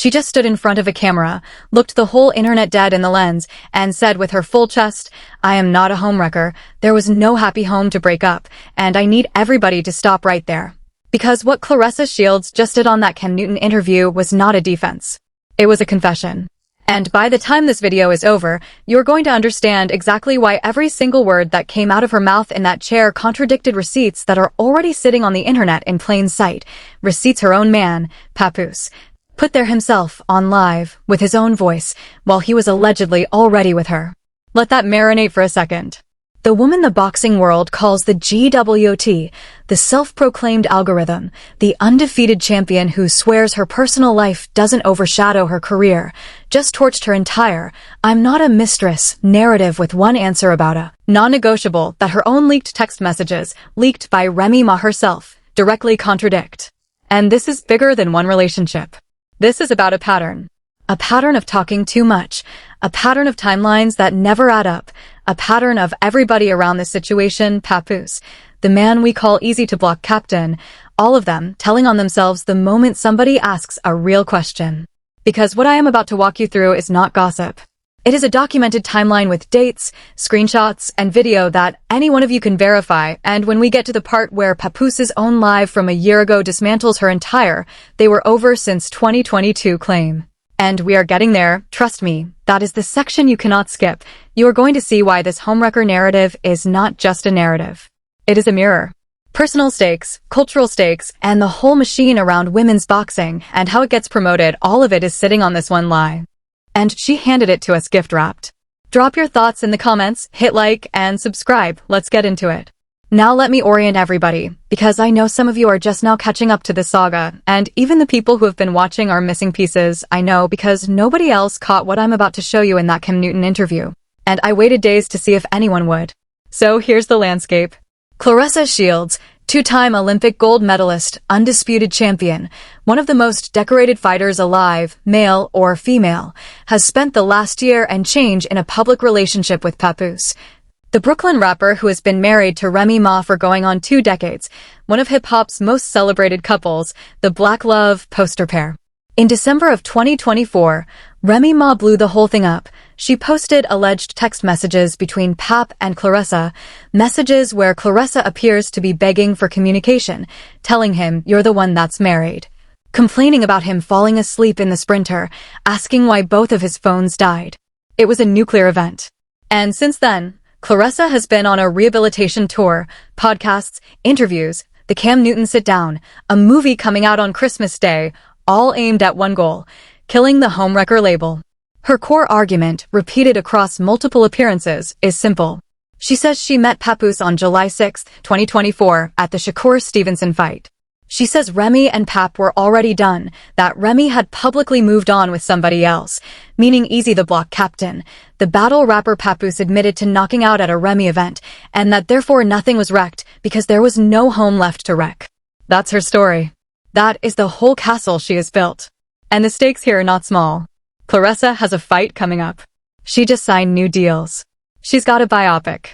She just stood in front of a camera, looked the whole internet dead in the lens, and said with her full chest, "I am not a homewrecker. There was no happy home to break up, and I need everybody to stop right there." Because what Claressa Shields just did on that Cam Newton interview was not a defense. It was a confession. And by the time this video is over, you're going to understand exactly why every single word that came out of her mouth in that chair contradicted receipts that are already sitting on the internet in plain sight. Receipts her own man, Papoose, put there himself on live with his own voice while he was allegedly already with her. Let that marinate for a second. The woman the boxing world calls the GWOT, the self-proclaimed algorithm, the undefeated champion who swears her personal life doesn't overshadow her career, just torched her entire "I'm not a mistress" narrative with one answer about a non-negotiable that her own leaked text messages, leaked by Remy Ma herself, directly contradict. And this is bigger than one relationship. This is about a pattern. A pattern of talking too much, a pattern of timelines that never add up, a pattern of everybody around this situation, Papoose, the man we call easy to block captain, all of them telling on themselves the moment somebody asks a real question. Because what I am about to walk you through is not gossip. It is a documented timeline with dates, screenshots, and video that any one of you can verify, and when we get to the part where Papoose's own live from a year ago dismantles her entire "they were over since 2022" claim. And we are getting there, trust me, that is the section you cannot skip. You are going to see why this homewrecker narrative is not just a narrative. It is a mirror. Personal stakes, cultural stakes, and the whole machine around women's boxing and how it gets promoted, all of it is sitting on this one lie. And she handed it to us gift-wrapped. Drop your thoughts in the comments, hit like, and subscribe. Let's get into it. Now let me orient everybody, because I know some of you are just now catching up to this saga, and even the people who have been watching are missing pieces, I know, because nobody else caught what I'm about to show you in that Cam Newton interview. And I waited days to see if anyone would. So here's the landscape. Claressa Shields, two-time Olympic gold medalist, undisputed champion, one of the most decorated fighters alive, male or female, has spent the last year and change in a public relationship with Papoose, the Brooklyn rapper who has been married to Remy Ma for going on 2 decades, one of hip-hop's most celebrated couples, the Black Love poster pair. In December of 2024, Remy Ma blew the whole thing up. She posted alleged text messages between Pap and Claressa, messages where Claressa appears to be begging for communication, telling him, "You're the one that's married," complaining about him falling asleep in the Sprinter, asking why both of his phones died. It was a nuclear event. And since then, Claressa has been on a rehabilitation tour, podcasts, interviews, the Cam Newton sit-down, a movie coming out on Christmas Day, all aimed at one goal, killing the homewrecker label. Her core argument, repeated across multiple appearances, is simple. She says she met Papoose on July 6, 2024, at the Shakur Stevenson fight. She says Remy and Pap were already done, that Remy had publicly moved on with somebody else, meaning Easy the Block captain. The battle rapper Papoose admitted to knocking out at a Remy event, and that therefore nothing was wrecked because there was no home left to wreck. That's her story. That is the whole castle she has built. And the stakes here are not small. Claressa has a fight coming up. She just signed new deals. She's got a biopic.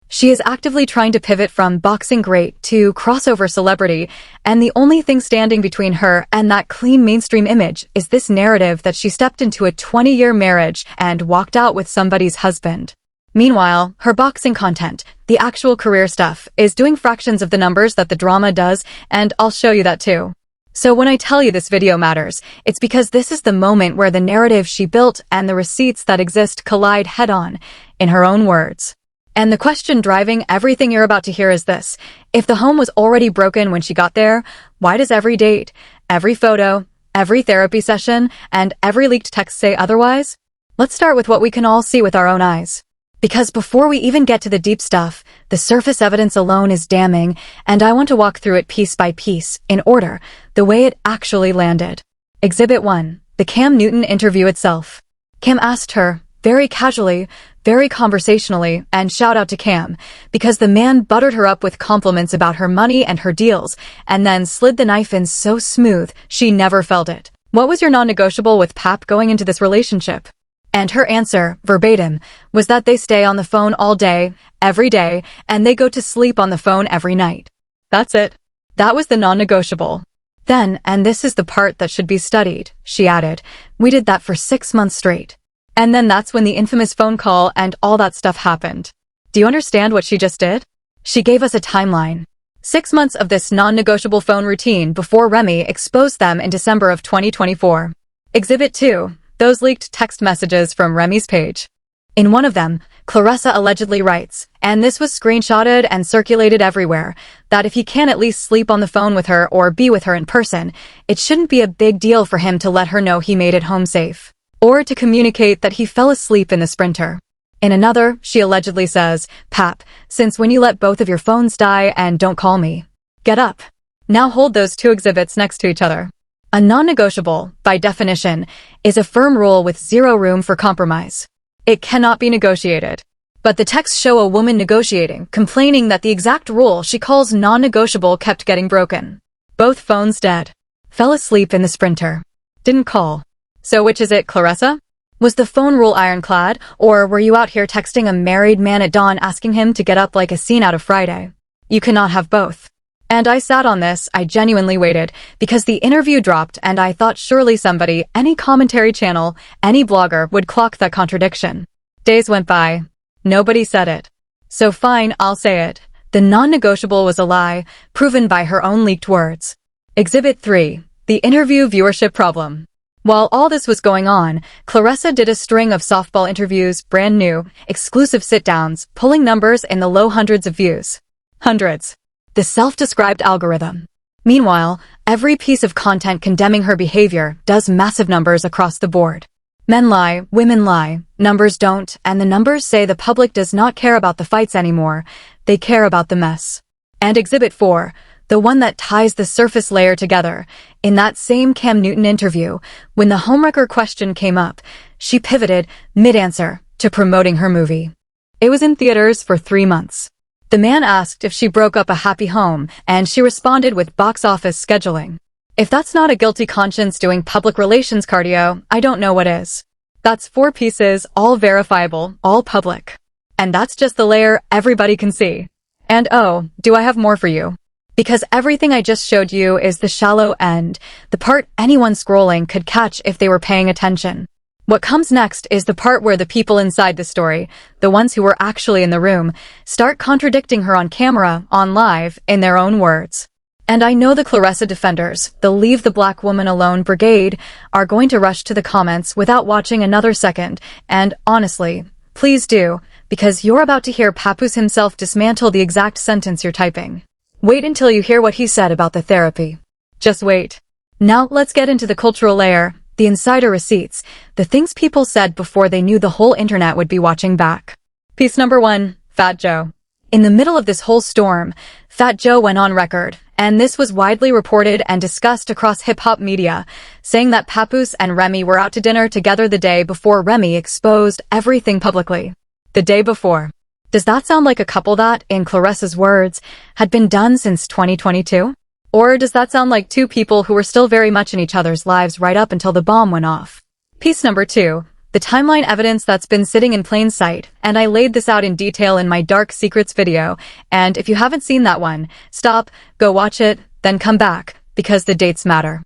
She is actively trying to pivot from boxing great to crossover celebrity, and the only thing standing between her and that clean mainstream image is this narrative that she stepped into a 20-year marriage and walked out with somebody's husband. Meanwhile, her boxing content, the actual career stuff, is doing fractions of the numbers that the drama does, and I'll show you that too. So when I tell you this video matters, it's because this is the moment where the narrative she built and the receipts that exist collide head-on, in her own words. And the question driving everything you're about to hear is this: if the home was already broken when she got there, why does every date, every photo, every therapy session, and every leaked text say otherwise? Let's start with what we can all see with our own eyes. Because before we even get to the deep stuff, the surface evidence alone is damning, and I want to walk through it piece by piece, in order, the way it actually landed. Exhibit 1. The Cam Newton interview itself. Cam asked her, very casually, very conversationally, and shout out to Cam, because the man buttered her up with compliments about her money and her deals, and then slid the knife in so smooth, she never felt it. What was your non-negotiable with Pap going into this relationship? And her answer, verbatim, was that they stay on the phone all day, every day, and they go to sleep on the phone every night. That's it. That was the non-negotiable. Then, and this is the part that should be studied, she added, we did that for 6 months straight. And then that's when the infamous phone call and all that stuff happened. Do you understand what she just did? She gave us a timeline. 6 months of this non-negotiable phone routine before Remy exposed them in December of 2024. Exhibit 2. Those leaked text messages from Remy's page. In one of them, Claressa allegedly writes, and this was screenshotted and circulated everywhere, that if he can at least sleep on the phone with her or be with her in person, it shouldn't be a big deal for him to let her know he made it home safe, or to communicate that he fell asleep in the Sprinter. In another, she allegedly says, Pap, since when you let both of your phones die and don't call me? Get up. Now hold those two exhibits next to each other. A non-negotiable, by definition, is a firm rule with zero room for compromise. It cannot be negotiated. But the texts show a woman negotiating, complaining that the exact rule she calls non-negotiable kept getting broken. Both phones dead. Fell asleep in the Sprinter. Didn't call. So which is it, Claressa? Was the phone rule ironclad, or were you out here texting a married man at dawn asking him to get up like a scene out of Friday? You cannot have both. And I sat on this, I genuinely waited, because the interview dropped and I thought surely somebody, any commentary channel, any blogger would clock that contradiction. Days went by. Nobody said it. So fine, I'll say it. The non-negotiable was a lie, proven by her own leaked words. Exhibit 3. The interview viewership problem. While all this was going on, Claressa did a string of softball interviews, brand new, exclusive sit-downs, pulling numbers in the low hundreds of views. Hundreds. The self-described algorithm. Meanwhile, every piece of content condemning her behavior does massive numbers across the board. Men lie, women lie, numbers don't, and the numbers say the public does not care about the fights anymore, they care about the mess. And Exhibit 4, the one that ties the surface layer together, in that same Cam Newton interview, when the homewrecker question came up, she pivoted, mid-answer, to promoting her movie. It was in theaters for 3 months. The man asked if she broke up a happy home, and she responded with box office scheduling. If that's not a guilty conscience doing public relations cardio, I don't know what is. That's 4 pieces, all verifiable, all public. And that's just the layer everybody can see. And oh, do I have more for you? Because everything I just showed you is the shallow end, the part anyone scrolling could catch if they were paying attention. What comes next is the part where the people inside the story, the ones who were actually in the room, start contradicting her on camera, on live, in their own words. And I know the Claressa defenders, the Leave the Black Woman Alone brigade, are going to rush to the comments without watching another second, and honestly, please do, because you're about to hear Papoose himself dismantle the exact sentence you're typing. Wait until you hear what he said about the therapy. Just wait. Now let's get into the cultural layer. The insider receipts, the things people said before they knew the whole internet would be watching back. Piece number 1, Fat Joe. In the middle of this whole storm, Fat Joe went on record, and this was widely reported and discussed across hip-hop media, saying that Papoose and Remy were out to dinner together the day before Remy exposed everything publicly. The day before. Does that sound like a couple that, in Claressa's words, had been done since 2022? Or does that sound like 2 people who were still very much in each other's lives right up until the bomb went off? Piece number 2, the timeline evidence that's been sitting in plain sight, and I laid this out in detail in my Dark Secrets video, and if you haven't seen that one, stop, go watch it, then come back, because the dates matter.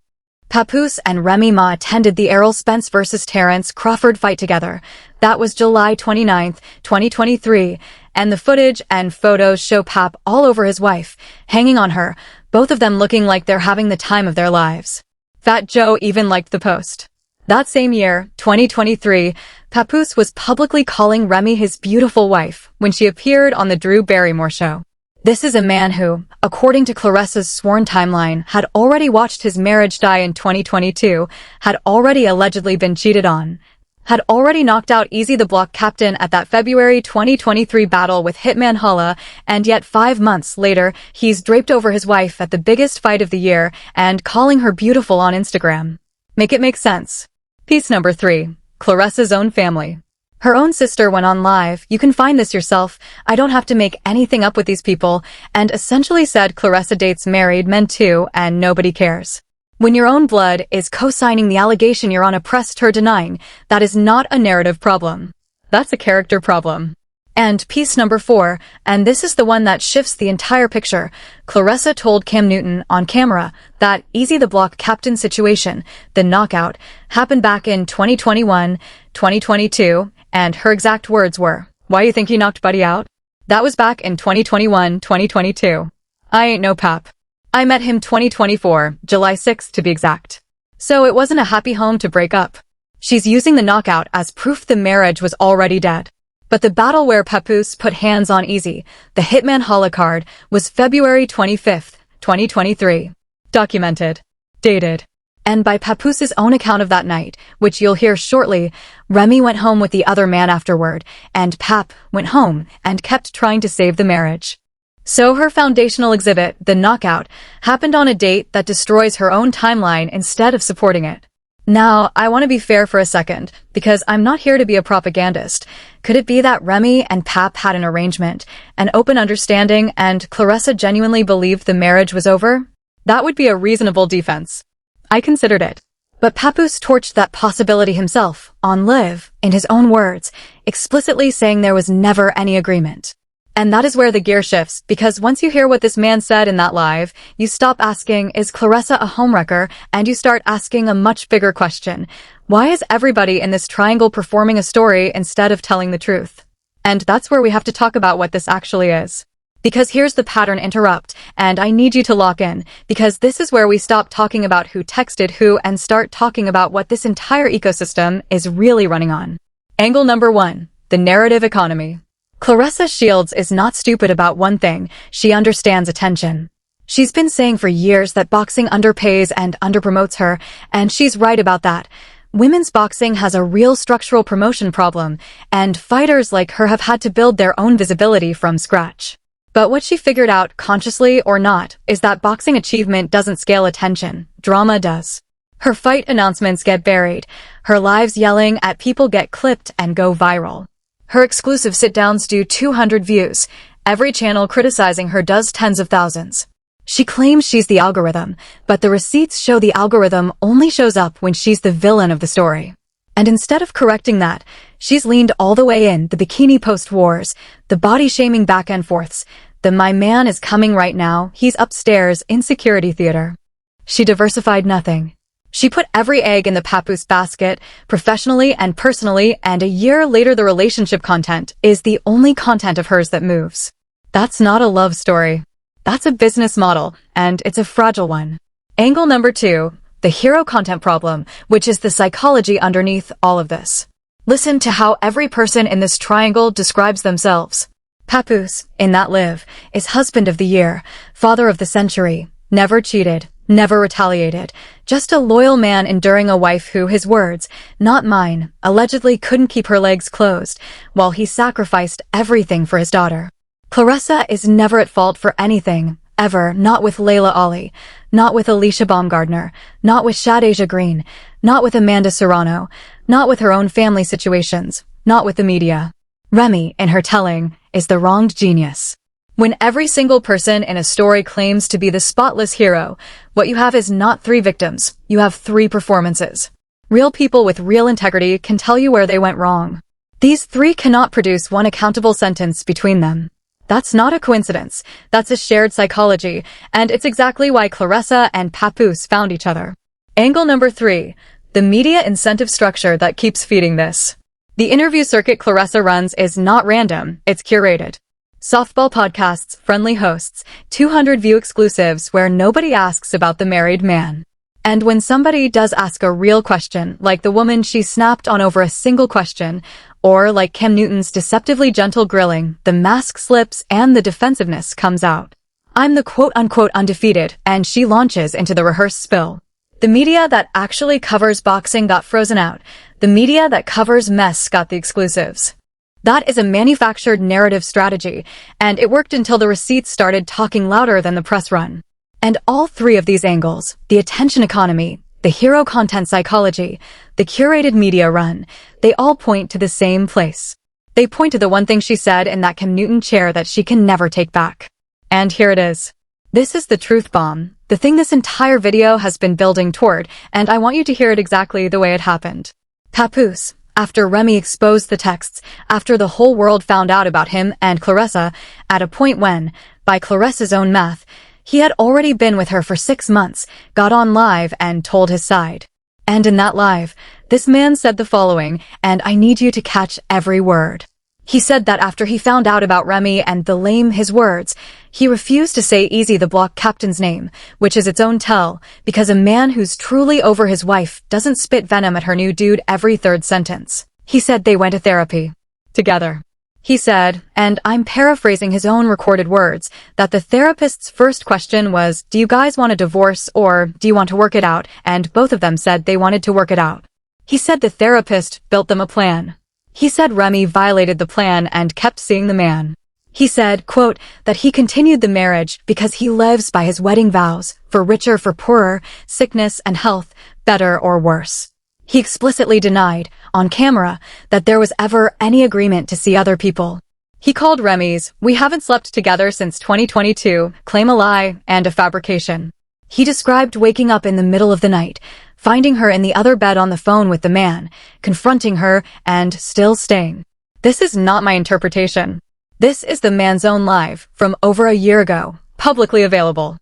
Papoose and Remy Ma attended the Errol Spence vs. Terrence Crawford fight together. That was July 29th, 2023, and the footage and photos show Pap all over his wife, hanging on her, both of them looking like they're having the time of their lives. Fat Joe even liked the post. That same year, 2023, Papoose was publicly calling Remy his beautiful wife when she appeared on the Drew Barrymore show. This is a man who, according to Claressa's sworn timeline, had already watched his marriage die in 2022, had already allegedly been cheated on, had already knocked out Easy the Block captain at that February 2023 battle with Hitman Holla, and yet 5 months later, he's draped over his wife at the biggest fight of the year and calling her beautiful on Instagram. Make it make sense. Piece number 3, Claressa's own family. Her own sister went on live, you can find this yourself, I don't have to make anything up with these people, and essentially said Claressa dates married men too, and nobody cares. When your own blood is co-signing the allegation you're on a press tour denying, that is not a narrative problem. That's a character problem. And piece number 4, and this is the one that shifts the entire picture. Claressa told Cam Newton on camera that Easy the Block captain situation, the knockout, happened back in 2021, 2022, and her exact words were, "Why you think he knocked Buddy out? That was back in 2021, 2022. I ain't no pap. I met him 2024, July 6th to be exact. So it wasn't a happy home to break up." She's using the knockout as proof the marriage was already dead. But the battle where Papoose put hands on Easy, the Hitman Holla card, was February 25th, 2023. Documented. Dated. And by Papoose's own account of that night, which you'll hear shortly, Remy went home with the other man afterward, and Pap went home and kept trying to save the marriage. So her foundational exhibit, the knockout, happened on a date that destroys her own timeline instead of supporting it. Now, I want to be fair for a second, because I'm not here to be a propagandist. Could it be that Remy and Pap had an arrangement, an open understanding, and Claressa genuinely believed the marriage was over? That would be a reasonable defense. I considered it. But Papoose torched that possibility himself, on live, in his own words, explicitly saying there was never any agreement. And that is where the gear shifts, because once you hear what this man said in that live, you stop asking, is Claressa a homewrecker, and you start asking a much bigger question. Why is everybody in this triangle performing a story instead of telling the truth? And that's where we have to talk about what this actually is. Because here's the pattern interrupt, and I need you to lock in, because this is where we stop talking about who texted who and start talking about what this entire ecosystem is really running on. Angle number 1, the narrative economy. Claressa Shields is not stupid about one thing, she understands attention. She's been saying for years that boxing underpays and underpromotes her, and she's right about that. Women's boxing has a real structural promotion problem, and fighters like her have had to build their own visibility from scratch. But what she figured out, consciously or not, is that boxing achievement doesn't scale attention, drama does. Her fight announcements get buried, her lives yelling at people get clipped and go viral. Her exclusive sit-downs do 200 views. Every channel criticizing her does tens of thousands. She claims she's the algorithm, but the receipts show the algorithm only shows up when she's the villain of the story. And instead of correcting that, she's leaned all the way in, the bikini post wars, the body-shaming back and forths, the "my man is coming right now, he's upstairs" insecurity theater. She diversified nothing. She put every egg in the Papoose basket, professionally and personally, and a year later the relationship content is the only content of hers that moves. That's not a love story. That's a business model, and it's a fragile one. Angle number 2, the hero content problem, which is the psychology underneath all of this. Listen to how every person in this triangle describes themselves. Papoose, in that live, is husband of the year, father of the century, never cheated, never retaliated, just a loyal man enduring a wife who, his words, not mine, allegedly couldn't keep her legs closed, while he sacrificed everything for his daughter. Claressa is never at fault for anything, ever, not with Layla Ali, not with Alicia Baumgardner, not with Shadeja Green, not with Amanda Serrano, not with her own family situations, not with the media. Remy, in her telling, is the wronged genius. When every single person in a story claims to be the spotless hero, what you have is not 3 victims, you have 3 performances. Real people with real integrity can tell you where they went wrong. These 3 cannot produce one accountable sentence between them. That's not a coincidence, that's a shared psychology, and it's exactly why Claressa and Papoose found each other. Angle number 3, the media incentive structure that keeps feeding this. The interview circuit Claressa runs is not random, it's curated. Softball podcasts, friendly hosts, 200-view exclusives where nobody asks about the married man. And when somebody does ask a real question, like the woman she snapped on over a single question, or like Cam Newton's deceptively gentle grilling, the mask slips and the defensiveness comes out. I'm the quote-unquote undefeated, and she launches into the rehearsed spill. The media that actually covers boxing got frozen out. The media that covers mess got the exclusives. That is a manufactured narrative strategy, and it worked until the receipts started talking louder than the press run. And all 3 of these angles, the attention economy, the hero content psychology, the curated media run, they all point to the same place. They point to the one thing she said in that Cam Newton chair that she can never take back. And here it is. This is the truth bomb, the thing this entire video has been building toward, and I want you to hear it exactly the way it happened. Papoose, After Remy exposed the texts, after the whole world found out about him and Claressa, at a point when, by Claressa's own math, he had already been with her for 6 months, got on live and told his side. And in that live, this man said the following, and I need you to catch every word. He said that after he found out about Remy and the lame his words, he refused to say easy the block captain's name, which is its own tell, because a man who's truly over his wife doesn't spit venom at her new dude every third sentence. He said they went to therapy. Together. He said, and I'm paraphrasing his own recorded words, that the therapist's first question was, do you guys want a divorce or do you want to work it out? And both of them said they wanted to work it out. He said the therapist built them a plan. He said Remy violated the plan and kept seeing the man. He said, quote, that he continued the marriage because he lives by his wedding vows, for richer, for poorer, sickness and health, better or worse. He explicitly denied, on camera, that there was ever any agreement to see other people. He called Remy's, "We haven't slept together since 2022, claim a lie and a fabrication." He described waking up in the middle of the night, finding her in the other bed on the phone with the man, confronting her, and still staying. This is not my interpretation. This is the man's own live, from over a year ago, publicly available.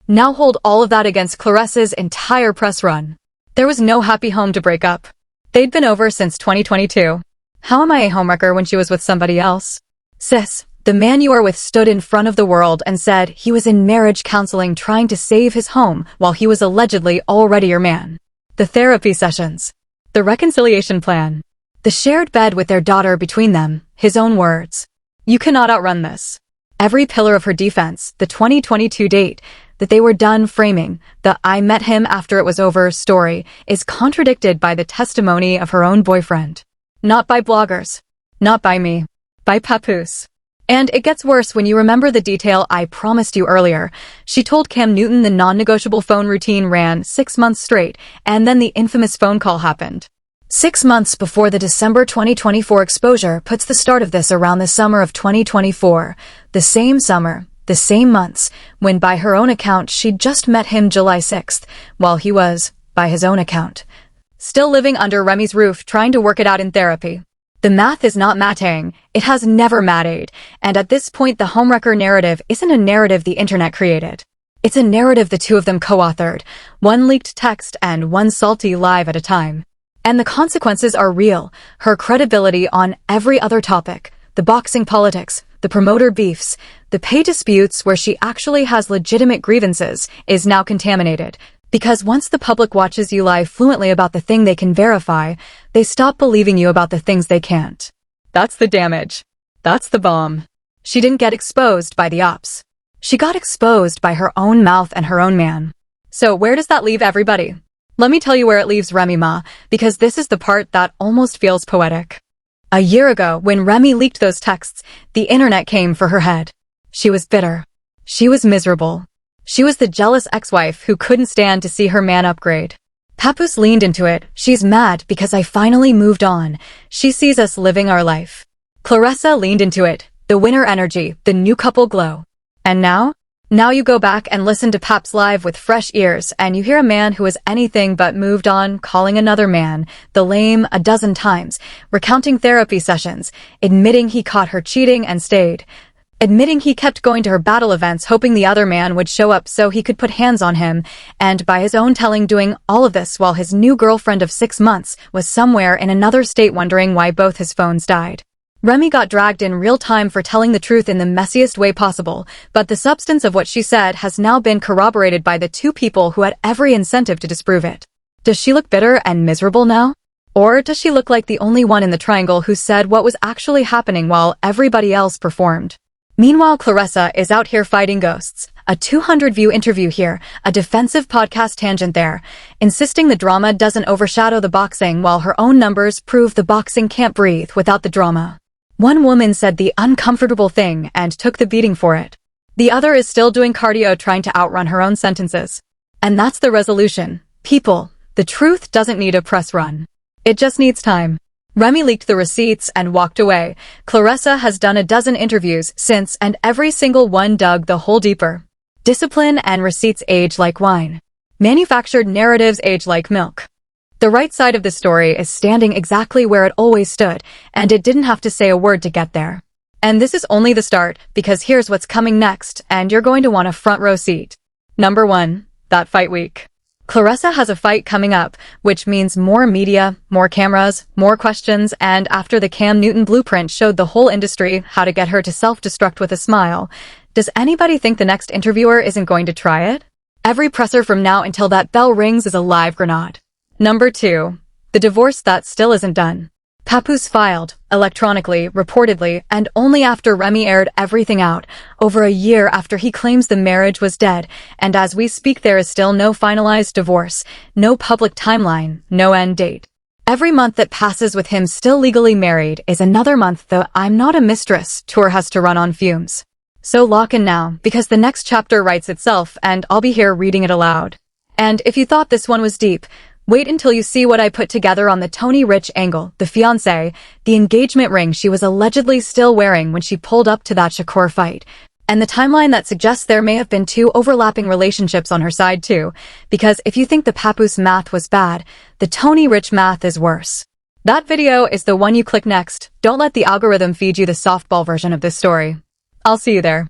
Now hold all of that against Claressa's entire press run. There was no happy home to break up. They'd been over since 2022. How am I a homewrecker when she was with somebody else? Sis, the man you are with stood in front of the world and said he was in marriage counseling trying to save his home while he was allegedly already your man. The therapy sessions. The reconciliation plan. The shared bed with their daughter between them, his own words. You cannot outrun this. Every pillar of her defense, the 2022 date, that they were done framing, the I met him after it was over story, is contradicted by the testimony of her own boyfriend. Not by bloggers. Not by me. By Papoose. And it gets worse when you remember the detail I promised you earlier. She told Cam Newton the non-negotiable phone routine ran 6 months straight, and then the infamous phone call happened. 6 months before the December 2024 exposure puts the start of this around the summer of 2024. The same summer, the same months, when by her own account she'd just met him July 6th, while he was, by his own account, still living under Remy's roof trying to work it out in therapy. The math is not matting, it has never matted, and at this point the homewrecker narrative isn't a narrative the internet created. It's a narrative the two of them co-authored, one leaked text and one salty live at a time. And the consequences are real, her credibility on every other topic, the boxing politics, the promoter beefs, the pay disputes where she actually has legitimate grievances, is now contaminated. Because once the public watches you lie fluently about the thing they can verify, they stop believing you about the things they can't. That's the damage. That's the bomb. She didn't get exposed by the ops. She got exposed by her own mouth and her own man. So where does that leave everybody? Let me tell you where it leaves Remy Ma, because this is the part that almost feels poetic. A year ago, when Remy leaked those texts, the internet came for her head. She was bitter. She was miserable. She was the jealous ex-wife who couldn't stand to see her man upgrade. Papoose leaned into it. She's mad because I finally moved on. She sees us living our life. Claressa leaned into it. The winner energy, the new couple glow. And now? Now you go back and listen to Pap's live with fresh ears and you hear a man who is anything but moved on calling another man the lame a dozen times, recounting therapy sessions, admitting he caught her cheating and stayed. Admitting he kept going to her battle events hoping the other man would show up so he could put hands on him, and by his own telling doing all of this while his new girlfriend of 6 months was somewhere in another state wondering why both his phones died. Remy got dragged in real time for telling the truth in the messiest way possible, but the substance of what she said has now been corroborated by the two people who had every incentive to disprove it. Does she look bitter and miserable now? Or does she look like the only one in the triangle who said what was actually happening while everybody else performed? Meanwhile, Claressa is out here fighting ghosts. A 200-view interview here, a defensive podcast tangent there, insisting the drama doesn't overshadow the boxing while her own numbers prove the boxing can't breathe without the drama. One woman said the uncomfortable thing and took the beating for it. The other is still doing cardio trying to outrun her own sentences. And that's the resolution. People, the truth doesn't need a press run. It just needs time. Remy leaked the receipts and walked away. Claressa has done a dozen interviews since and every single one dug the hole deeper. Discipline and receipts age like wine. Manufactured narratives age like milk. The right side of the story is standing exactly where it always stood, and it didn't have to say a word to get there. And this is only the start, because here's what's coming next, and you're going to want a front row seat. Number 1. That fight week. Claressa has a fight coming up, which means more media, more cameras, more questions, and after the Cam Newton blueprint showed the whole industry how to get her to self-destruct with a smile, does anybody think the next interviewer isn't going to try it? Every presser from now until that bell rings is a live grenade. Number 2. The divorce that still isn't done. Papoose filed, electronically, reportedly, and only after Remy aired everything out, over a year after he claims the marriage was dead, and as we speak there is still no finalized divorce, no public timeline, no end date. Every month that passes with him still legally married is another month the I'm Not a Mistress tour has to run on fumes. So lock in now, because the next chapter writes itself, and I'll be here reading it aloud. And if you thought this one was deep, wait until you see what I put together on the Tony Rich angle, the fiancé, the engagement ring she was allegedly still wearing when she pulled up to that Shakur fight, and the timeline that suggests there may have been 2 overlapping relationships on her side too, because if you think the Papoose math was bad, the Tony Rich math is worse. That video is the one you click next. Don't let the algorithm feed you the softball version of this story. I'll see you there.